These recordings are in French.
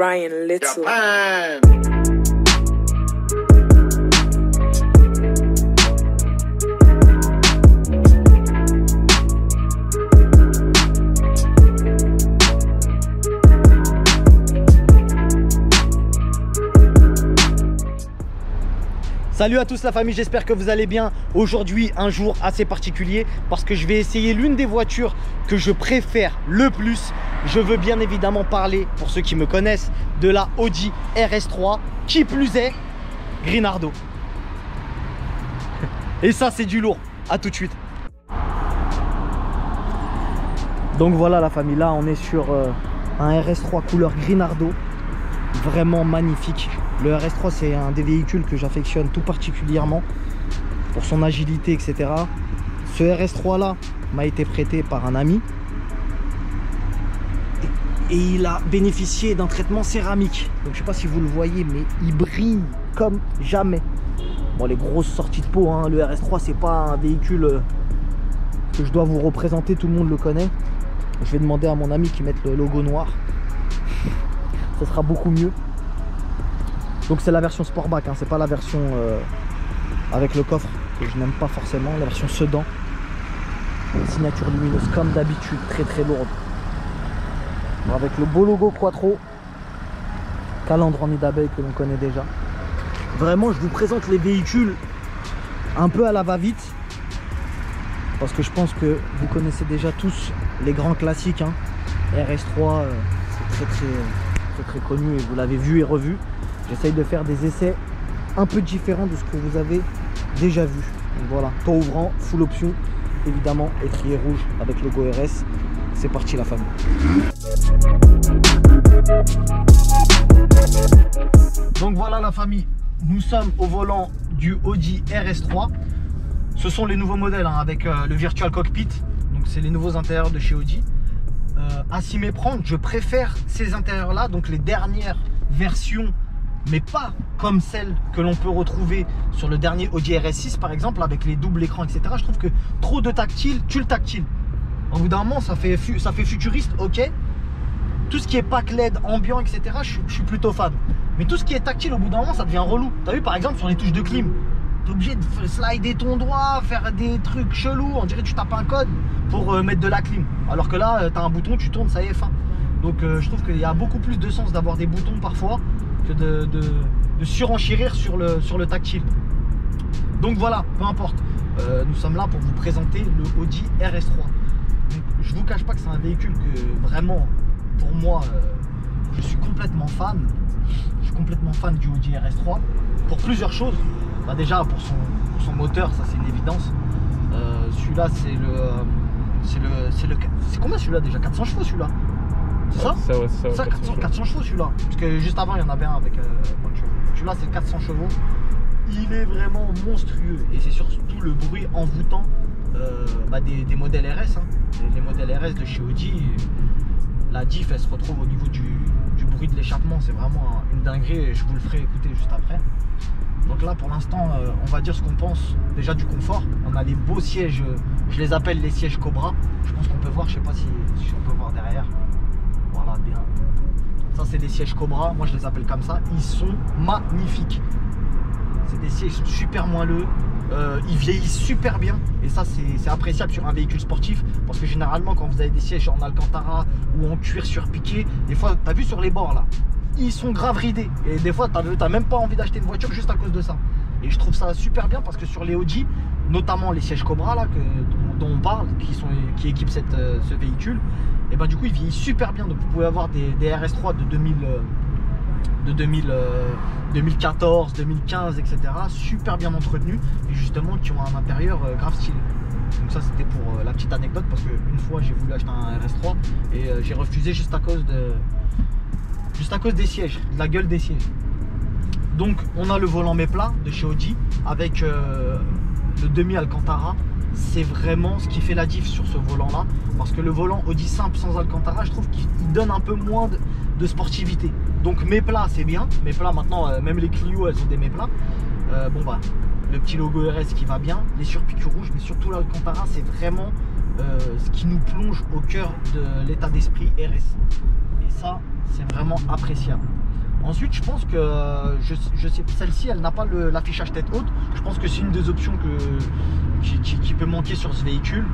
Ryan Little. Salut à tous la famille, j'espère que vous allez bien. Aujourd'hui, un jour assez particulier parce que je vais essayer l'une des voitures que je préfère le plus. Je veux bien évidemment parler, pour ceux qui me connaissent, de la Audi RS3, qui plus est, Grinardo. Et ça, c'est du lourd. À tout de suite. Donc voilà la famille, là on est sur un RS3 couleur Grinardo. Vraiment magnifique. Le RS3 c'est un des véhicules que j'affectionne tout particulièrement pour son agilité, etc. Ce RS3 là m'a été prêté par un ami et il a bénéficié d'un traitement céramique. Donc je sais pas si vous le voyez, mais il brille comme jamais. Bon, les grosses sorties de peau, hein, le RS3 c'est pas un véhicule que je dois vous représenter, tout le monde le connaît. Je vais demander à mon ami qu'il mette le logo noir. Ça sera beaucoup mieux. Donc c'est la version Sportback, hein, c'est pas la version avec le coffre que je n'aime pas forcément, la version sedan. Signature lumineuse comme d'habitude, très très lourde. Bon, avec le beau logo Quattro, calandre en nid d'abeille que l'on connaît déjà. Vraiment, je vous présente les véhicules un peu à la va-vite parce que je pense que vous connaissez déjà tous les grands classiques, hein. RS3, c'est très connu et vous l'avez vu et revu. J'essaye de faire des essais un peu différents de ce que vous avez déjà vu. Donc voilà, toit ouvrant, full option, évidemment, étrier rouge avec le logo RS. C'est parti la famille. Donc voilà la famille, nous sommes au volant du Audi RS3. Ce sont les nouveaux modèles, hein, avec le Virtual Cockpit. Donc c'est les nouveaux intérieurs de chez Audi. À s'y méprendre, je préfère ces intérieurs là, donc les dernières versions, mais pas comme celles que l'on peut retrouver sur le dernier Audi RS6 par exemple, avec les doubles écrans, etc. Je trouve que trop de tactile tue le tactile. Au bout d'un moment ça fait futuriste, ok. Tout ce qui est pack LED, ambiant, etc. je suis plutôt fan. Mais tout ce qui est tactile, au bout d'un moment ça devient relou. T'as vu par exemple sur les touches de clim, t'es obligé de slider ton doigt, faire des trucs chelous, on dirait que tu tapes un code pour mettre de la clim. Alors que là, tu as un bouton, tu tournes, ça y est, fin. Donc je trouve qu'il y a beaucoup plus de sens d'avoir des boutons parfois que de surenchérir sur le tactile. Donc voilà, peu importe. Nous sommes là pour vous présenter le Audi RS3. Donc, je vous cache pas que c'est un véhicule que vraiment, pour moi, je suis complètement fan. Je suis complètement fan du Audi RS3 pour plusieurs choses. Bah déjà pour son moteur, ça c'est une évidence. Celui-là c'est combien celui-là déjà? 400 chevaux celui-là, c'est ça? C'est ça, 400 chevaux celui-là. Parce que juste avant il y en avait un avec moins de chevaux. Celui-là c'est 400 chevaux. Il est vraiment monstrueux et c'est surtout le bruit envoûtant des modèles RS, hein. Les modèles RS de chez Audi. La diff elle se retrouve au niveau du bruit de l'échappement, c'est vraiment une dinguerie et je vous le ferai écouter juste après. Donc là pour l'instant on va dire ce qu'on pense déjà du confort. On a les beaux sièges, je les appelle les sièges Cobra. Je pense qu'on peut voir, je sais pas si on peut voir derrière. Voilà, bien. Ça c'est des sièges Cobra, moi je les appelle comme ça. Ils sont magnifiques. C'est des sièges super moelleux. Ils vieillissent super bien et ça c'est appréciable sur un véhicule sportif parce que généralement quand vous avez des sièges en Alcantara ou en cuir surpiqué, des fois tu as vu sur les bords là, ils sont grave ridés et des fois t'as même pas envie d'acheter une voiture juste à cause de ça. Et je trouve ça super bien parce que sur les Audi, notamment les sièges Cobra là dont on parle, qui équipent ce véhicule, et ben du coup ils vieillissent super bien. Donc vous pouvez avoir des RS3 de 2014, 2015, etc. super bien entretenus et justement qui ont un intérieur grave stylé. Donc ça c'était pour la petite anecdote parce qu'une fois j'ai voulu acheter un RS3 et j'ai refusé juste à cause des sièges, de la gueule des sièges. Donc on a le volant méplat de chez Audi avec le demi Alcantara. C'est vraiment ce qui fait la diff sur ce volant là parce que le volant Audi simple sans Alcantara, je trouve qu'il donne un peu moins de sportivité. Donc méplat c'est bien, méplat maintenant même les Clio elles ont des méplats. Bon bah le petit logo RS qui va bien, les surpiqûres rouges, mais surtout l'Alcantara c'est vraiment ce qui nous plonge au cœur de l'état d'esprit RS. Et ça, c'est vraiment appréciable. Ensuite, je pense que je sais, celle-ci, elle n'a pas l'affichage tête haute. Je pense que c'est une des options qui peut manquer sur ce véhicule.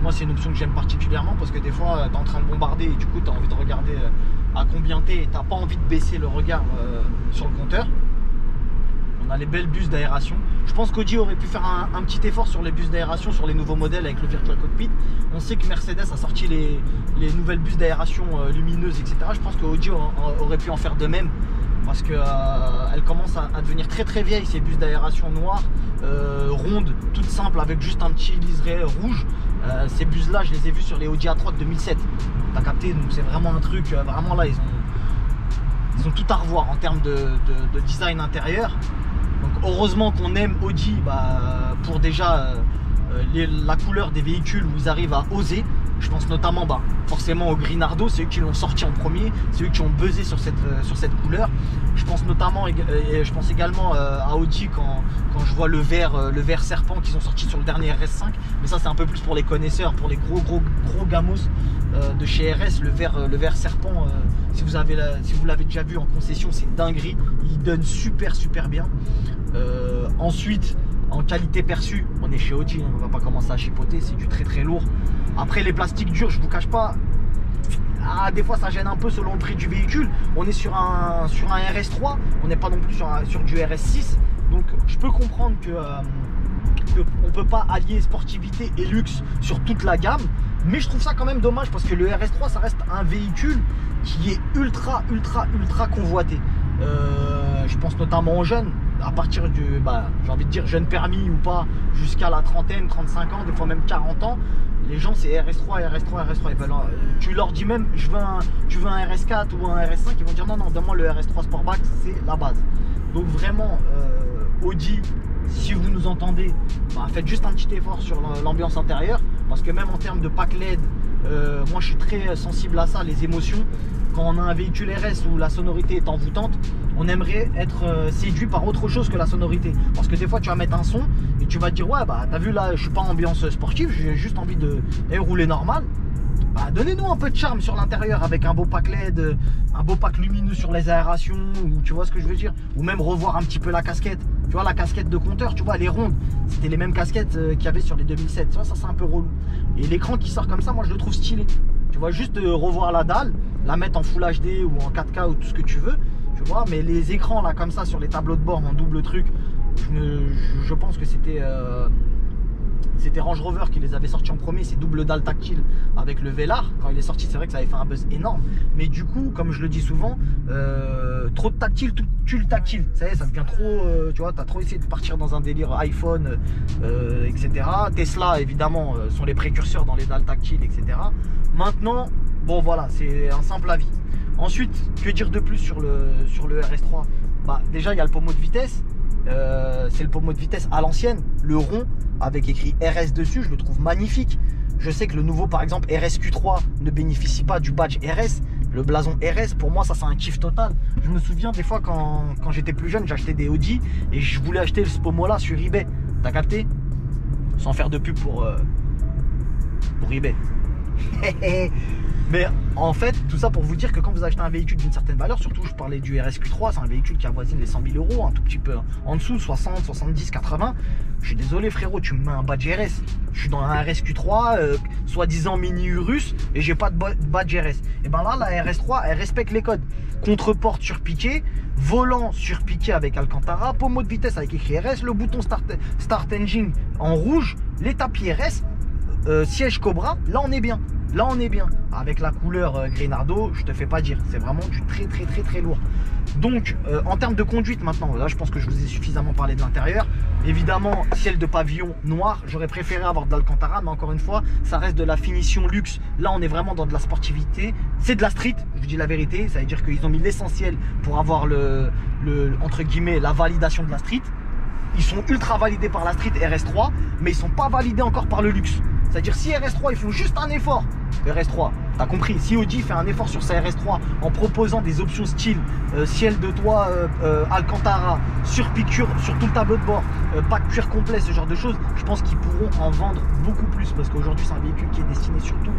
Moi, c'est une option que j'aime particulièrement parce que des fois, tu es en train de bombarder et du coup, tu as envie de regarder à combien t'es et tu n'as pas envie de baisser le regard sur le compteur. On a les belles bus d'aération. Je pense qu'Audi aurait pu faire un petit effort sur les bus d'aération, sur les nouveaux modèles avec le Virtual Cockpit. On sait que Mercedes a sorti les nouvelles bus d'aération lumineuses, etc. Je pense qu'Audi aurait pu en faire de même parce qu'elle commence à devenir très très vieille, ces bus d'aération noirs, rondes, toutes simples, avec juste un petit liseré rouge. Ces bus là, je les ai vus sur les Audi A3 de 2007. T'as capté, donc c'est vraiment un truc, vraiment là, ils ont tout à revoir en termes de design intérieur. Donc heureusement qu'on aime Audi pour déjà la couleur des véhicules où ils arrivent à oser. Je pense notamment forcément au Grinardo, c'est eux qui l'ont sorti en premier, c'est eux qui ont buzzé sur cette couleur. Je pense notamment, je pense également à Audi quand je vois le vert serpent qu'ils ont sorti sur le dernier RS5. Mais ça c'est un peu plus pour les connaisseurs, pour les gros gamos de chez RS. Le vert serpent, si vous l'avez déjà vu en concession, c'est une dinguerie. Il donne super bien. Ensuite, en qualité perçue, on est chez Audi, on va pas commencer à chipoter, c'est du très lourd. Après les plastiques durs, je vous cache pas, des fois ça gêne un peu selon le prix du véhicule. On est sur un RS3, on n'est pas non plus sur du RS6. Donc je peux comprendre qu'on peut pas allier sportivité et luxe sur toute la gamme. Mais je trouve ça quand même dommage parce que le RS3 ça reste un véhicule qui est ultra convoité. Je pense notamment aux jeunes, à partir du, j'ai envie de dire jeune permis ou pas, jusqu'à la trentaine, 35 ans, des fois même 40 ans. Les gens c'est RS3. Et tu leur dis même tu veux un RS4 ou un RS5, ils vont dire non, donne-moi le RS3 Sportback, c'est la base. Donc vraiment Audi, si vous nous entendez, faites juste un petit effort sur l'ambiance intérieure, parce que même en termes de pack LED, moi je suis très sensible à ça, les émotions. Quand on a un véhicule RS où la sonorité est envoûtante, on aimerait être séduit par autre chose que la sonorité. Parce que des fois tu vas mettre un son et tu vas te dire ouais t'as vu là, je suis pas en ambiance sportive, j'ai juste envie de rouler normal. Donnez-nous un peu de charme sur l'intérieur avec un beau pack LED, un beau pack lumineux sur les aérations, ou tu vois ce que je veux dire. Ou même revoir un petit peu la casquette. Tu vois la casquette de compteur, tu vois elle est ronde. C'était les mêmes casquettes qu'il y avait sur les 2007. Tu vois ça c'est un peu relou. Et l'écran qui sort comme ça, moi je le trouve stylé. Tu vois juste revoir la dalle, la mettre en Full HD ou en 4K ou tout ce que tu veux. Tu vois, mais les écrans là comme ça sur les tableaux de bord en double truc, je pense que c'était Range Rover qui les avait sortis en premier, c'est double dalle tactile avec le Velar. Quand il est sorti, c'est vrai que ça avait fait un buzz énorme. Mais du coup, comme je le dis souvent, trop de tactile, tout tue le tactile. Ça y est, ça devient trop, tu vois, t'as trop essayé de partir dans un délire iPhone, etc. Tesla, évidemment, sont les précurseurs dans les dalles tactiles, etc. Maintenant, bon voilà, c'est un simple avis. Ensuite, que dire de plus sur le RS3? Déjà, il y a le pommeau de vitesse. C'est le pommeau de vitesse à l'ancienne, le rond avec écrit RS dessus, je le trouve magnifique. Je sais que le nouveau par exemple RSQ3 ne bénéficie pas du badge RS, le blason RS, pour moi ça c'est un kiff total. Je me souviens des fois quand j'étais plus jeune, j'achetais des Audi et je voulais acheter ce pommeau là sur eBay, t'as capté? Sans faire de pub pour eBay. Mais en fait, tout ça pour vous dire que quand vous achetez un véhicule d'une certaine valeur, surtout je parlais du RSQ3, c'est un véhicule qui avoisine les 100 000 €, un tout petit peu en dessous, 60, 70, 80. Je suis désolé frérot, tu me mets un badge RS. Je suis dans un RSQ3, soi-disant mini Urus, et j'ai pas de badge RS. Et ben là, la RS3, elle respecte les codes. Contre-porte surpiqué, volant surpiqué avec Alcantara, pommeau de vitesse avec écrit RS, le bouton Start Engine en rouge, les tapis RS, siège Cobra, là on est bien. Là on est bien, avec la couleur Grinardo, je te fais pas dire, c'est vraiment du très lourd. Donc en termes de conduite maintenant, là je pense que je vous ai suffisamment parlé de l'intérieur. Évidemment, ciel de pavillon noir, j'aurais préféré avoir de l'Alcantara, mais encore une fois, ça reste de la finition luxe. Là on est vraiment dans de la sportivité, c'est de la street, je vous dis la vérité, ça veut dire qu'ils ont mis l'essentiel pour avoir entre guillemets, la validation de la street. Ils sont ultra validés par la street RS3, mais ils sont pas validés encore par le luxe. C'est-à-dire si RS3 ils font juste un effort RS3. T'as compris, si Audi fait un effort sur sa RS3 en proposant des options style ciel de toit Alcantara, sur piqûre, sur tout le tableau de bord, pack cuir complet, ce genre de choses, je pense qu'ils pourront en vendre beaucoup plus parce qu'aujourd'hui c'est un véhicule qui est destiné surtout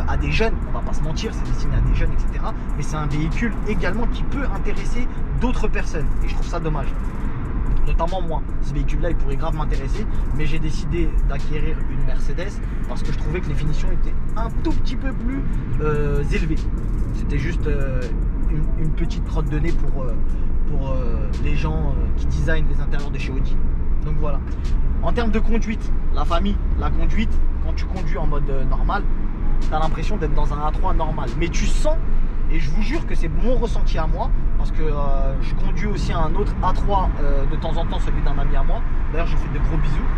à des jeunes, on va pas se mentir, c'est destiné à des jeunes, etc. Mais c'est un véhicule également qui peut intéresser d'autres personnes et je trouve ça dommage. Notamment moi, ce véhicule là il pourrait grave m'intéresser, mais j'ai décidé d'acquérir une Mercedes parce que je trouvais que les finitions étaient un tout petit peu plus élevées. C'était juste une petite crotte de nez pour les gens qui designent les intérieurs de chez Audi. Donc voilà. En termes de conduite, la famille, la conduite, quand tu conduis en mode normal, tu as l'impression d'être dans un A3 normal, mais tu sens, et je vous jure que c'est mon ressenti à moi, parce que je conduis aussi un autre A3 de temps en temps, celui d'un ami à moi. D'ailleurs, je fais de gros bisous.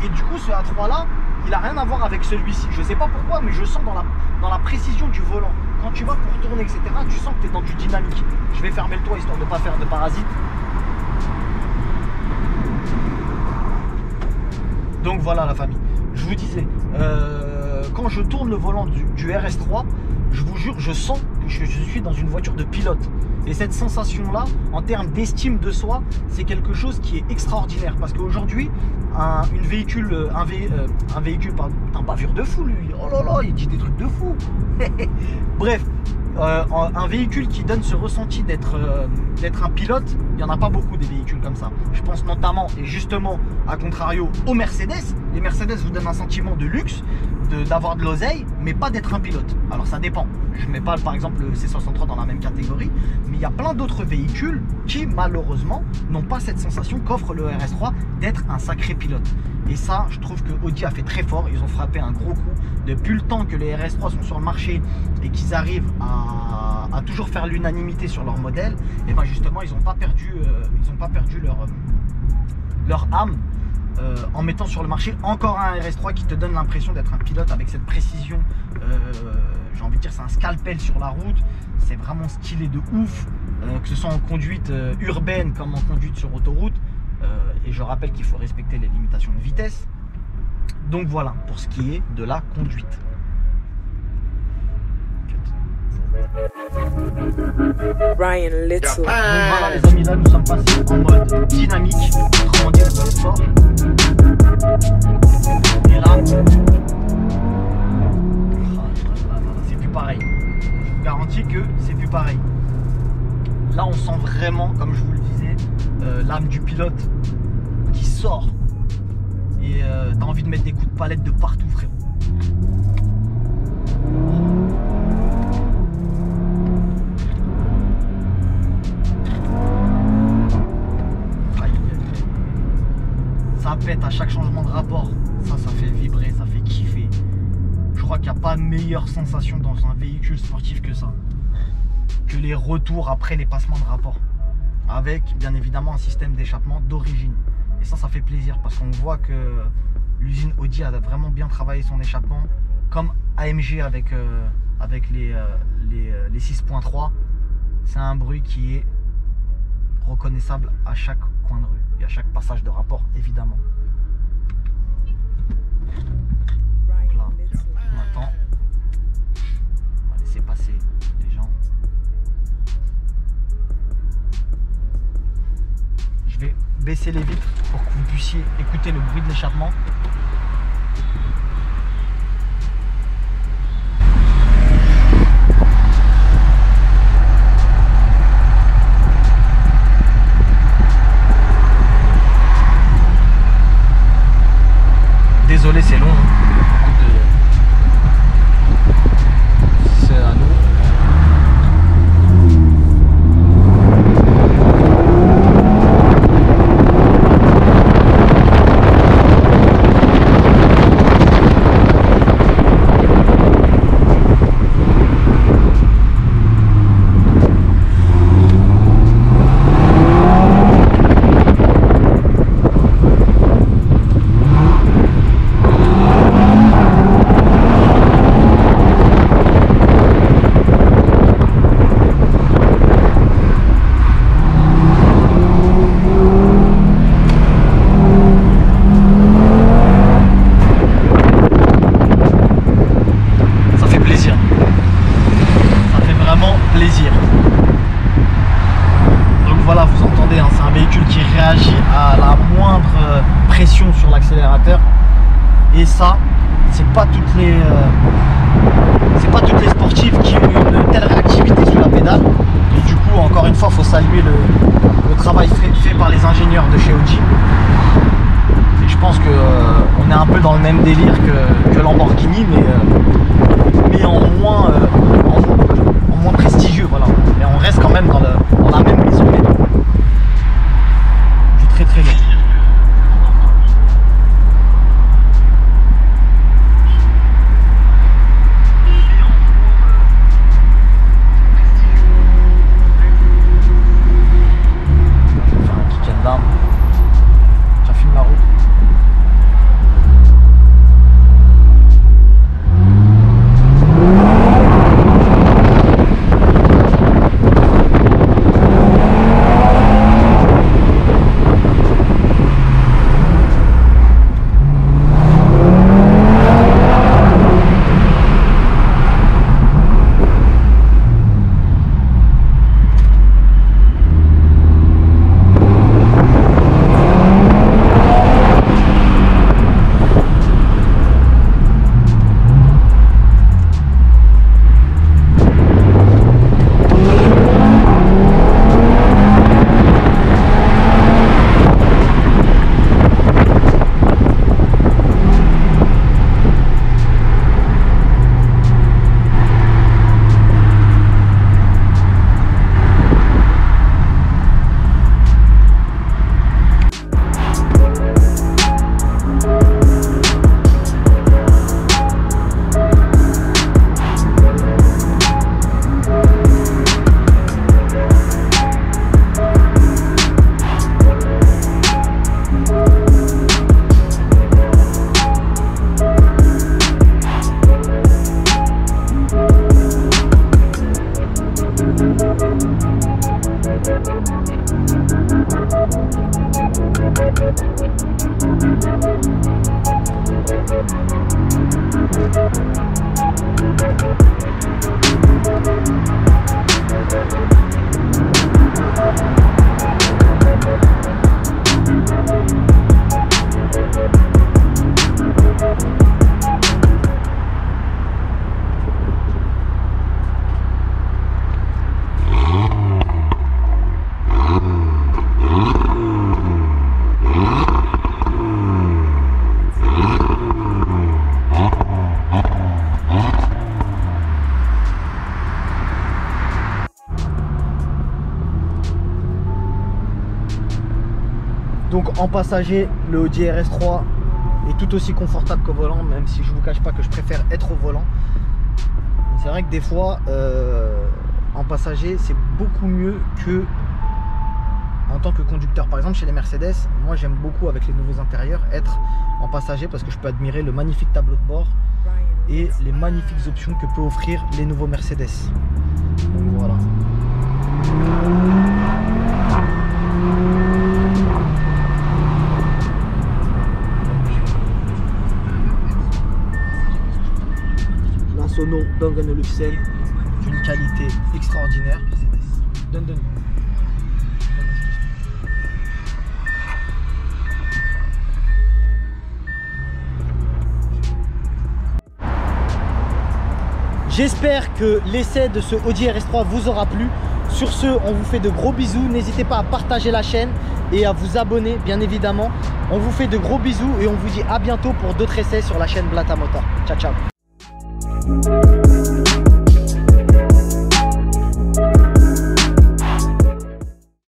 Et du coup, ce A3 là, il n'a rien à voir avec celui-ci. Je sais pas pourquoi, mais je sens dans la précision du volant. Quand tu vas pour tourner, etc., tu sens que tu es dans du dynamique. Je vais fermer le toit histoire de ne pas faire de parasite. Donc voilà la famille. Je vous disais, quand je tourne le volant du RS3, je vous jure, je sens que je suis dans une voiture de pilote. Et cette sensation-là, en termes d'estime de soi, c'est quelque chose qui est extraordinaire. Parce qu'aujourd'hui, un véhicule, pardon, putain, bavure de fou lui. Oh là là, il dit des trucs de fou. Bref, un véhicule qui donne ce ressenti d'être un pilote, il n'y en a pas beaucoup des véhicules comme ça. Je pense notamment, et justement, à contrario, aux Mercedes. Les Mercedes vous donnent un sentiment de luxe, d'avoir de l'oseille, mais pas d'être un pilote. Alors ça dépend. Je ne mets pas par exemple le C63 dans la même catégorie, mais il y a plein d'autres véhicules qui malheureusement n'ont pas cette sensation qu'offre le RS3 d'être un sacré pilote. Et ça, je trouve que Audi a fait très fort. Ils ont frappé un gros coup. Depuis le temps que les RS3 sont sur le marché et qu'ils arrivent à toujours faire l'unanimité sur leur modèle, et bien justement ils n'ont pas perdu, leur âme. En mettant sur le marché encore un RS3 qui te donne l'impression d'être un pilote avec cette précision, j'ai envie de dire c'est un scalpel sur la route, c'est vraiment stylé de ouf, que ce soit en conduite urbaine comme en conduite sur autoroute, et je rappelle qu'il faut respecter les limitations de vitesse. Donc voilà pour ce qui est de la conduite. Ryan Little. Donc voilà les amis, là nous sommes passés en mode dynamique, autrement dit le mode sport. Et là, c'est plus pareil. Je vous garantis que c'est plus pareil. Là on sent vraiment, comme je vous le disais, l'âme du pilote qui sort. Et t'as envie de mettre des coups de palette de partout, frérot. Ça pète à chaque changement de rapport. Ça fait vibrer, ça fait kiffer. Je crois qu'il n'y a pas de meilleure sensation dans un véhicule sportif que ça. Que les retours après les passements de rapport. Avec bien évidemment un système d'échappement d'origine. Et ça fait plaisir parce qu'on voit que l'usine Audi a vraiment bien travaillé son échappement. Comme AMG avec les 6.3. C'est un bruit qui est reconnaissable à chaque coin de rue et à chaque passage de rapport évidemment. Donc là, on attend. On va laisser passer les gens. Je vais baisser les vitres pour que vous puissiez écouter le bruit de l'échappement. Désolé, c'est long. C'est à nous. c'est pas toutes les sportives qui ont une telle réactivité sur la pédale. Et du coup, encore une fois, il faut saluer le travail fait par les ingénieurs de chez Audi. Et je pense que on est un peu dans le même délire que Lamborghini, mais en moins prestigieux, voilà. Mais on reste quand même dans la même maison mère. Du très très bien. Donc en passager, le Audi RS3 est tout aussi confortable qu'au volant, même si je vous cache pas que je préfère être au volant. C'est vrai que des fois, en passager, c'est beaucoup mieux que en tant que conducteur. Par exemple, chez les Mercedes, moi j'aime beaucoup avec les nouveaux intérieurs être en passager parce que je peux admirer le magnifique tableau de bord et les magnifiques options que peut offrir les nouveaux Mercedes. Donc voilà. La Sono Bang & Olufsen d'une qualité extraordinaire. Donne. J'espère que l'essai de ce Audi RS3 vous aura plu. Sur ce, on vous fait de gros bisous. N'hésitez pas à partager la chaîne et à vous abonner, bien évidemment. On vous fait de gros bisous et on vous dit à bientôt pour d'autres essais sur la chaîne Blata Motor. Ciao, ciao.